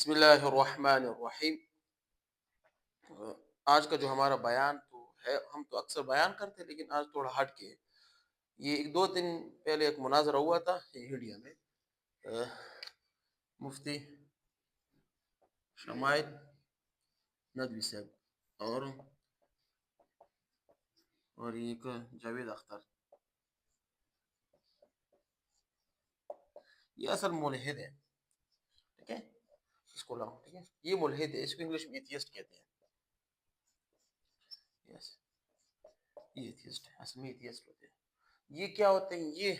بسم اللہ الرحمن الرحیم۔ آج کا جو ہمارا بیان تو ہے، ہم تو اکثر بیان کرتے ہیں لیکن آج تھوڑا ہٹ کے ہے۔ یہ ایک دو دن پہلے ایک مناظرہ ہوا تھا انڈیا میں، آہ، مفتی شمائل ندوی صاحب اور ایک جاوید اختر۔ یہ اصل ملحد ہے، ٹھیک ہے، اس کو لاؤ، ٹھیک ہے، یہ ملحد ہے، اس کو انگلش میں ایتھیسٹ کہتے ہیں۔ یس، یہ ایتھیسٹ ہے، اصل میں ایتھیسٹ ہوتے ہیں۔ یہ کیا ہوتے ہیں؟ یہ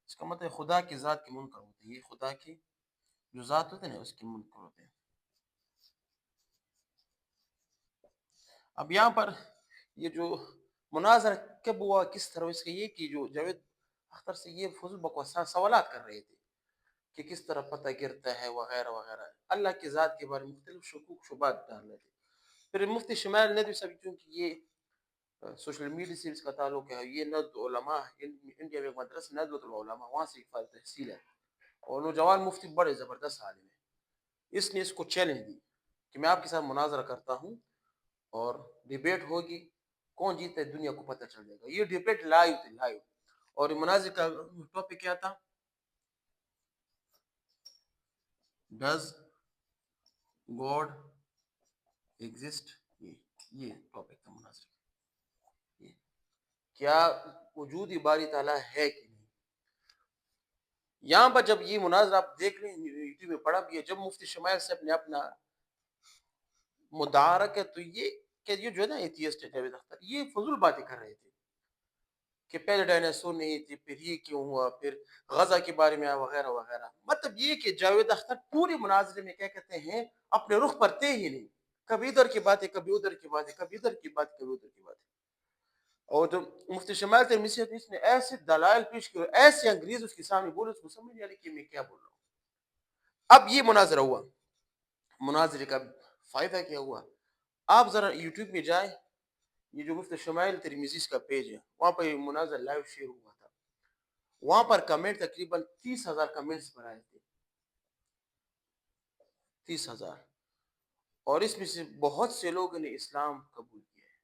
اس کا مطلب خدا کی ذات کے منکر ہوتے ہیں، یہ خدا کی جو ذات ہوتے ہیں نا اس کے منکر ہوتے ہیں۔ اب یہاں پر یہ جو مناظرہ کب ہوا، کس طرح اس کا، یہ کہ جو جاوید اختر سے یہ فضول بکواس سوالات کر رہے تھے کہ کس طرح پتہ گرتا ہے وغیرہ وغیرہ، اللہ کی ذات کے بارے میں مختلف شکوک شبہات ڈال رہے تھے۔ پھر مفتی شمائل ندوی صاحب، کیونکہ یہ سوشل میڈیا سے اس کا تعلق ہے، یہ ندوۃ علماء انڈیا میں ایک مدرسہ ندوۃ العلماء، وہاں سے ایک تحصیل ہے، اور نوجوان مفتی بڑے زبردست عالم ہے۔ اس نے اس کو چیلنج دی کہ میں آپ کے ساتھ مناظرہ کرتا ہوں اور ڈیبیٹ ہوگی، کون جیتا ہے دنیا کو پتہ چل جائے گا۔ یہ ڈیبیٹ لائیو تھی، لائیو، اور مناظر کا ٹاپک کیا تھا؟ Does God exist? یہ ٹاپک تھا مناظر کا، یہ کیا وجود باری تعالیٰ ہے کہ نہیں۔ یہاں پر جب یہ مناظر آپ دیکھ لیں یوٹیوب میں پڑا بھی ہے، جب مفتی شمائل صاحب نے اپنا مدعا رکھا تو یہ کہ یہ جو ہے نا ایتھیسٹ ہے جاوید اختر، یہ فضول باتیں کر رہے تھے کہ پہلے ڈائناسور نہیں تھے، پھر یہ کیوں ہوا، پھر غزہ کے بارے میں وغیرہ وغیرہ۔ مطلب یہ کہ جاوید اختر پورے مناظرے میں کیا کہتے ہیں، اپنے رخ پر تھے ہی نہیں، کبھی ادھر کی باتیں، کبھی ادھر کی باتیں، کبھی ادھر کی بات، کبھی ادھر کی باتیں۔ اور جو مفتی شمائل تھے اس نے ایسے دلائل پیش کیے، ایسے انگریز اس کے سامنے بولے، اس کو سمجھ نہیں آ رہی کہ میں کیا بول رہا ہوں۔ اب یہ مناظرہ ہوا، مناظرے کا فائدہ کیا ہوا؟ آپ ذرا یوٹیوب میں جائیں، یہ جو مفتی شمائل ترمذی کا پیج ہے، وہاں پر یہ مناظر لائیو شیئر ہوا تھا، وہاں پر کمنٹ تقریباً 30,000 کمنٹس پر آئے تھے، 30,000، اور اس میں سے بہت سے لوگوں نے اسلام قبول کیا ہے۔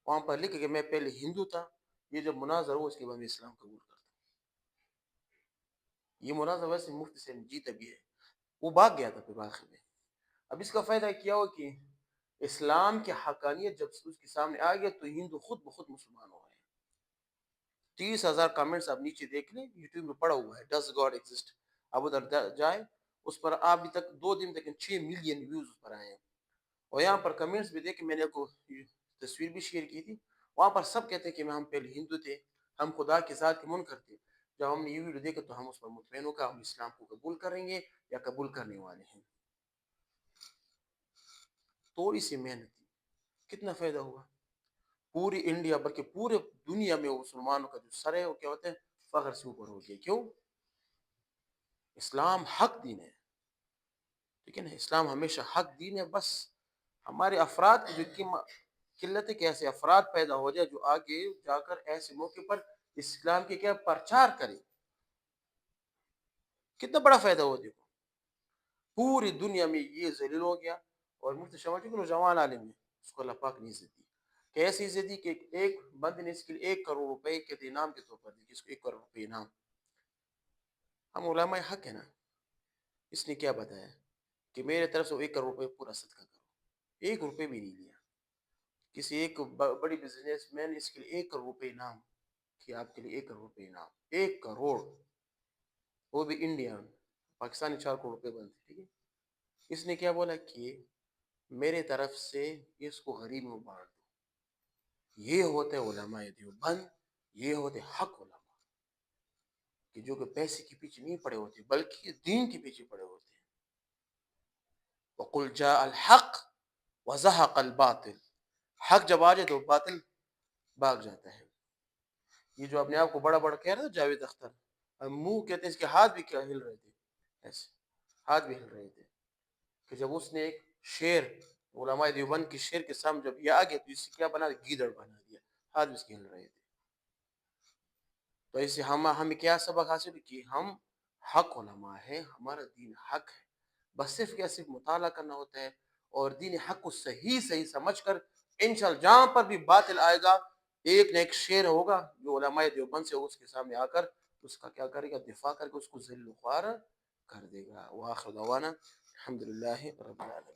وہاں پر لکھا کہ میں پہلے ہندو تھا، یہ جب مناظر ہوا اس کے بعد میں اسلام قبول کرتا ہوں۔ یہ مناظر ویسے مفتی سے جیتا بھی ہے، وہ بھاگ گیا تھا پھر آخر میں۔ اب اس کا فائدہ کیا ہو کہ اسلام کی حقانیت جب اس کے سامنے آ گیا تو ہندو خود بخود مسلمان ہو گئے۔ 30,000 کمنٹس آپ نیچے دیکھ لیں، یوٹیوب میں پڑا ہوا ہے، ڈز گاڈ ایگزسٹ، آپ ادھر جائیں، اس پر ابھی تک 2 دن تک 6 ملین ویوز پر آئے ہیں۔ اور یہاں پر کمنٹس بھی دیکھیں، میں نے کو تصویر بھی شیئر کی تھی، وہاں پر سب کہتے ہیں کہ ہم پہلے ہندو تھے، ہم خدا کے ذات کے منکر تھے، جب ہم نے یہ ویڈیو دیکھا تو ہم اس پر مطمئن ہو کر ہم اسلام کو قبول کریں گے یا قبول کرنے والے ہیں۔ تھوڑی سی محنت تھی، کتنا فائدہ ہوا؟ پوری انڈیا بلکہ پورے دنیا میں مسلمانوں کا جو سر ہے وہ کیا ہوتا ہے، فخر سے اوپر ہو گیا۔ کیوں؟ اسلام حق دین ہے، ٹھیک ہے نا، اسلام ہمیشہ حق دین ہے۔ بس ہمارے افراد کی جو قلت ہے کہ ایسے افراد پیدا ہو جائے جو آگے جا کر ایسے موقع پر اسلام کے کیا پرچار کرے، کتنا بڑا فائدہ ہو۔ دیکھو پوری دنیا میں یہ ذلیل ہو گیا، اور مفتی شمائل کے نوجوان عالم ہے، اس کو اللہ پاک نے عزت دی، کہ ایسی عزت دی کہ ایک بندے نے اس کے لیے 1 کروڑ روپے کے انعام کے طور پر دی، جس کو 1 کروڑ روپے انعام۔ ہم علماء حق ہے نا، اس نے کیا بتایا کہ میرے طرف سے 1 کروڑ روپے پورا صدقہ کرو، 1 روپے بھی نہیں لیا۔ کسی ایک بڑی بزنس مین نے اس کے لیے 1 کروڑ روپے انعام، کہ آپ کے لیے 1 کروڑ روپے انعام، 1 کروڑ، وہ بھی انڈیا، پاکستانی 4 کروڑ روپے بنتے، ٹھیک ہے۔ اس نے کیا بولا کہ میرے طرف سے اس کو غریب میں بانٹ دو۔ یہ ہوتے علماء دیوبند، یہ ہوتے حق علماء، کہ جو کہ پیسے کے پیچھے نہیں پڑے ہوتے بلکہ دین کے پیچھے پڑے ہوتے ہیں۔ وَقُلْ جَاءَ الْحَقُّ وَزَهَقَ الْبَاطِلُ، حق جب آ جائے تو باطل بھاگ جاتا ہے۔ یہ جو اپنے آپ کو بڑا بڑا کہہ رہا تھا جاوید اختر، منہ کہتے ہیں، اس کے ہاتھ بھی کیا ہل رہے تھے، ایسے ہاتھ بھی ہل رہے تھے، کہ جب اس نے ایک شیر علماء دیوبند کے شیر کے سامنے جب یہ آگے تو اس سے کیا بنا، گیدڑ بنا دیا، ہاتھ بھی اس کے ہل رہے تھے۔ تو اسے ہمیں کیا سبق حاصل کہ ہم حق علماء ہیں، ہمارا دین حق ہے، بس صرف کیا صرف مطالعہ کرنا ہوتا ہے اور دین حق کو صحیح صحیح سمجھ کر انشاءاللہ جہاں پر بھی باطل آئے گا ایک نہ ایک شیر ہوگا جو علماء دیوبند سے اس کے سامنے آ کر اس کا کیا کرے گا دفاع کر کے اس کو ذل و خوار کر دے گا. وآخر دعوانا الحمد للہ رب العالمین.